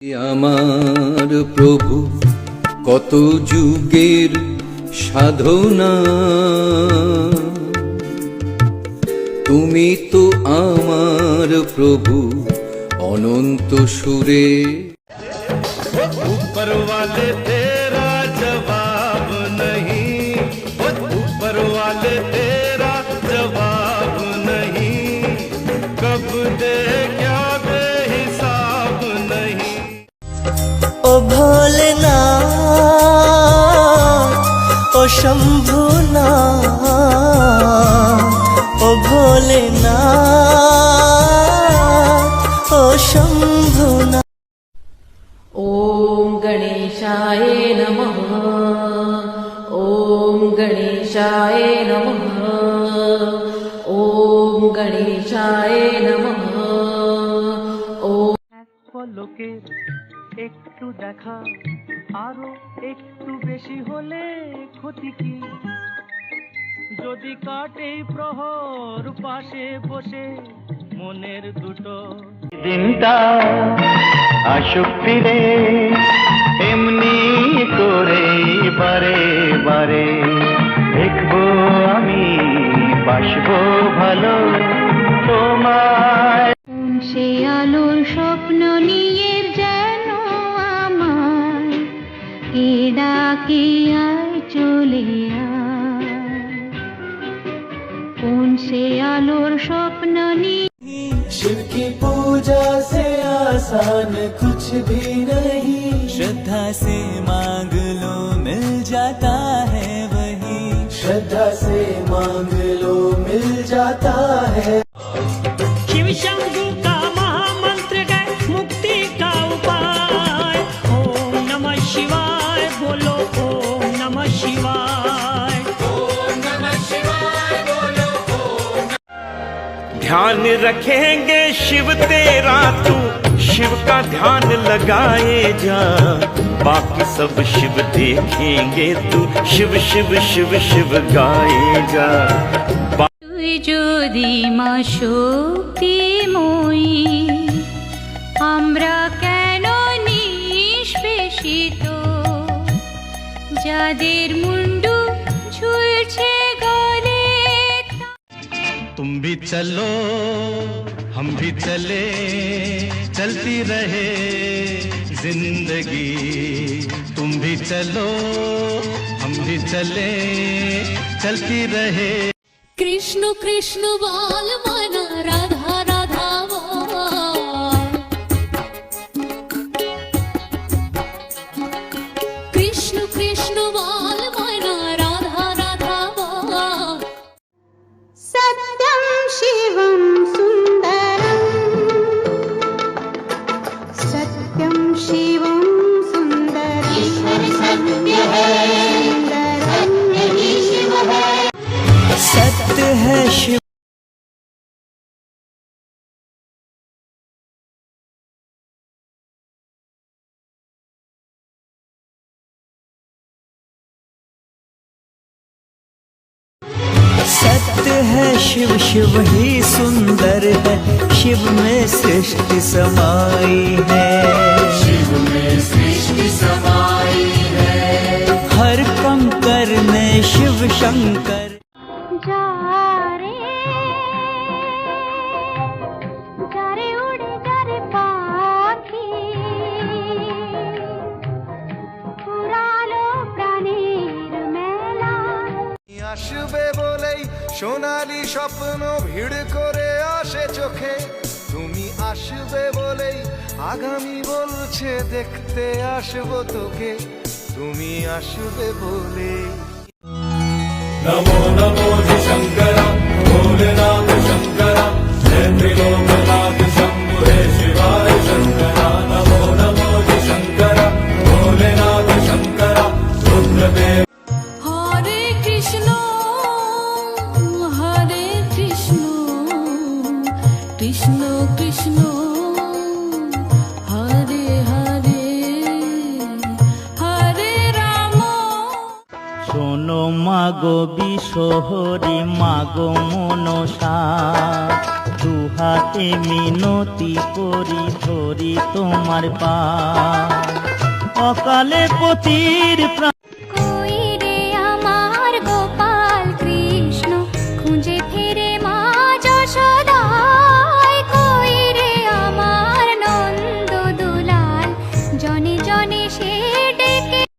আমার প্রভু কত যুগের সাধনা, তুমি তো আমার প্রভু অনন্ত সুরে। ऊपर वाले तेरा जवाब नहीं, ऊपर वाले तेरा जवाब नहीं, कब दे क्या बेहिसाब नहीं। ओ भोलेनाथ ओ शंभुनाथ, ओ भोलेनाथ ओ शंभुनाथ। ओम गणेशाय नमः, ओम गणेशाय नमः, ओम गणेशाय नमः। ओम পলকের একটু দেখা আরো একটু বেশি হলে ক্ষতি কি? যদি কাটে প্রহর পাশে বসে মনের দুটো দিনটা আসুক ফিরে এমনি করে বারে বারে দেখবো আমি বাসবো ভালো তোমায়। সে আলোর স্বপ্ন নিয়ে যেন আমার কে ডাকে আয় চলে আয়, কোন সে আলোর স্বপ্ন নিয়ে। शिव की पूजा से आसान कुछ भी नहीं, श्रद्धा से मांग लो मिल जाता है वही, श्रद्धा से मांग लो मिल जाता है। शिव शंभु का महामंत्र है मुक्ति का उपाय। ओम नमः शिवाय बोलो, ओम नमः शिवाय, ओम नमः शिवाय बोलो। ध्यान रखेंगे शिव तेरा, तू शिव का ध्यान लगाए जा, बाकी सब शिव देखेंगे, तू शिव शिव शिव शिव गाए जा। তুই যদি মা শক্তিময়ী, আমরা কেন নিষ্পেষিত, যাদের মুন্ডু ঝুলছে গলে। तुम भी चलो हम भी चले, चलती रहे जिंदगी। तुम भी चलो हम भी चले, चलती रहे। কৃষ্ণ কৃষ্ণ বল মনা, রাধা রাধা বল। কৃষ্ণ কৃষ্ণ বল মনা, রাধা রাধা বল। সত্যম শিবম সুন্দরম, সত্যম শিবম সুন্দরম। ईश्वर सत्य है, सुंदरम यही शिव है। सत्य है शिव सत्य है शिव, शिव ही सुंदर है, शिव में सृष्टि समाई है, शिव में सृष्टि समाई है। हर कंकर में शिव शंकर। जा रे उड़े जा रे पाखी, পুরালো প্রাণের মেলা। আসবে বলেই সোনালি স্বপ্ন ভিড় করে আসে চোখে, তুমি আসবে বলেই আগামী বলছে দেখতে আসবো তোকে, তুমি আসবে বলে। नमो नमो जी शंकर भोलेनाथ शंकर, जय त्रिलोकनाथ शंभु हे शिवाय शंकर। नमो नमो जी शंकर भोलेनाथ शंकर, रुद्रदेव। হরে কৃষ্ণ হরে কৃষ্ণ, কৃষ্ণ কৃষ্ণ হরে হরে, হরে রাম। শোনো মাগো বিশহরি মাগো মনসা, দুহাতে মিনতি করি ধরি তোমার পা অকালে পতির প্রাণ